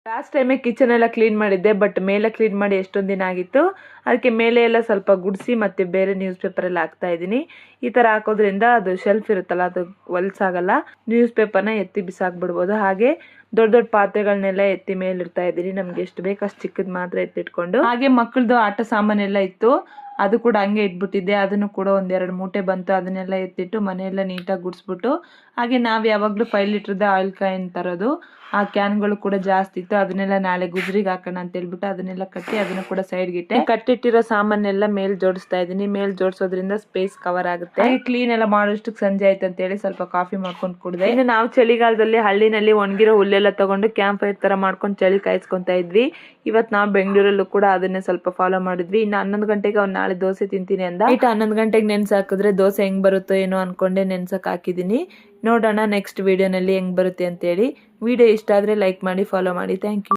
Last ಟೈಮೇ kitchen ಎಲ್ಲ clean ಮಾಡಿದ್ದೆ, ಬಟ್ ಮೇಲೆ ಕ್ಲೀನ್ ಮಾಡಿ ಎಷ್ಟೊಂದು ದಿನ ಆಗಿತ್ತು. ಅದಕ್ಕೆ ಮೇಲೆ ಎಲ್ಲ ಸ್ವಲ್ಪ ಗುಡಿಸಿ ಮತ್ತೆ ಬೇರೆ ನ್ಯೂಸ್ ಪೇಪರ್ ಎಲ್ಲ ಹಾಕ್ತಾ ಇದ್ದೀನಿ. ಈ ತರ ಹಾಕೋದ್ರಿಂದ ಅದು ಶೆಲ್ಫ್ ಇರುತ್ತಲ್ಲ, ಅದು ಹೊಲ್ಸಾಗಲ್ಲ. ನ್ಯೂಸ್ ಪೇಪರ್ನ ಎತ್ತಿ ಬಿಸಾಕ್ಬಿಡ್ಬೋದು. ಹಾಗೆ ದೊಡ್ಡ ದೊಡ್ಡ ಪಾತ್ರೆಗಳನ್ನೆಲ್ಲ ಎತ್ತಿ ಮೇಲೆ ಇಡ್ತಾ ಇದ್ದೀನಿ. ನಮ್ಗೆ ಎಷ್ಟು ಬೇಕು ಅಷ್ಟು ಚಿಕ್ಕದ್ ಮಾತ್ರ ಎತ್ತಿಟ್ಕೊಂಡು. ಹಾಗೆ ಮಕ್ಕಳದು ಆಟ ಸಾಮಾನೆಲ್ಲ ಇತ್ತು, ಅದು ಕೂಡ ಹಂಗೆ ಇಟ್ಬಿಟ್ಟಿದ್ದೆ. ಅದನ್ನು ಕೂಡ ಒಂದೆರಡು ಮೂಟೆ ಬಂತು, ಅದನ್ನೆಲ್ಲ ಎತ್ತಿಟ್ಟು ಮನೆಯೆಲ್ಲ ನೀಟಾಗಿ ಗುಡಿಸ್ಬಿಟ್ಟು. ಹಾಗೆ ನಾವು ಯಾವಾಗಲೂ 5 ಲೀಟರ್ದ ಆಯಿಲ್ ಕ್ಯಾನ್ ತರೋದು. ಆ ಕ್ಯಾನ್ಗಳು ಕೂಡ ಜಾಸ್ತಿ ಇತ್ತು, ಅದನ್ನೆಲ್ಲ ನಾಳೆ ಗುಜರಿಗೆ ಹಾಕೋಣ ಅಂತ ಹೇಳ್ಬಿಟ್ಟು ಅದನ್ನೆಲ್ಲ ಕಟ್ಟಿ ಅದನ್ನು ಕೂಡ ಸೈಡ್ಗೆ ಇಟ್ಟೆ. ಕಟ್ಟಿಟ್ಟಿರೋ ಸಾಮಾನೆಲ್ಲ ಮೇಲ್ ಜೋಡಿಸ್ತಾ ಇದ್ದೀನಿ. ಮೇಲ್ ಜೋಡಿಸೋದ್ರಿಂದ ಸ್ಪೇಸ್ ಕವರ್ ಆಗುತ್ತೆ. ಕ್ಲೀನ್ ಎಲ್ಲ ಮಾಡೋಷ್ಟಕ್ಕೆ ಸಂಜೆ ಆಯ್ತು ಅಂತ ಹೇಳಿ ಸ್ವಲ್ಪ ಕಾಫಿ ಮಾಡ್ಕೊಂಡು ಕುಡಿದೆ. ಇನ್ನು ನಾವು ಚಳಿಗಾಲದಲ್ಲಿ ಹಳ್ಳಿನಲ್ಲಿ ಒಣಗಿರೋ ಹುಲ್ಲೆಲ್ಲ ತಗೊಂಡು ಕ್ಯಾಂಪ್ ಫೈರ್ ತರ ಮಾಡ್ಕೊಂಡು ಚಳಿ ಕಾಯಿಸ್ಕೊಂತಾ ಇದ್ವಿ. ಇವತ್ತು ನಾವು ಬೆಂಗಳೂರಲ್ಲೂ ಕೂಡ ಅದನ್ನೇ ಸ್ವಲ್ಪ ಫಾಲೋ ಮಾಡಿದ್ವಿ. ಇನ್ನು 11 ಗಂಟೆಗೆ ಅವ್ನು ನಾಳೆ ದೋಸೆ ತಿಂತೀನಿ ಅಂದ. 11 ಗಂಟೆಗೆ ನೆನ್ಸ್ ಹಾಕಿದ್ರೆ ದೋಸೆ ಹೆಂಗ್ ಬರುತ್ತೋ ಏನೋ ಅನ್ಕೊಂಡೆ ನೆನ್ಸಕ್ ಹಾಕಿದೀನಿ. ನೋಡೋಣ ನೆಕ್ಸ್ಟ್ ವಿಡಿಯೋನಲ್ಲಿ ಹೆಂಗ್ ಬರುತ್ತೆ ಅಂತೇಳಿ. ವಿಡಿಯೋ ಇಷ್ಟ ಆದ್ರೆ ಲೈಕ್ ಮಾಡಿ, ಫಾಲೋ ಮಾಡಿ. Thank you.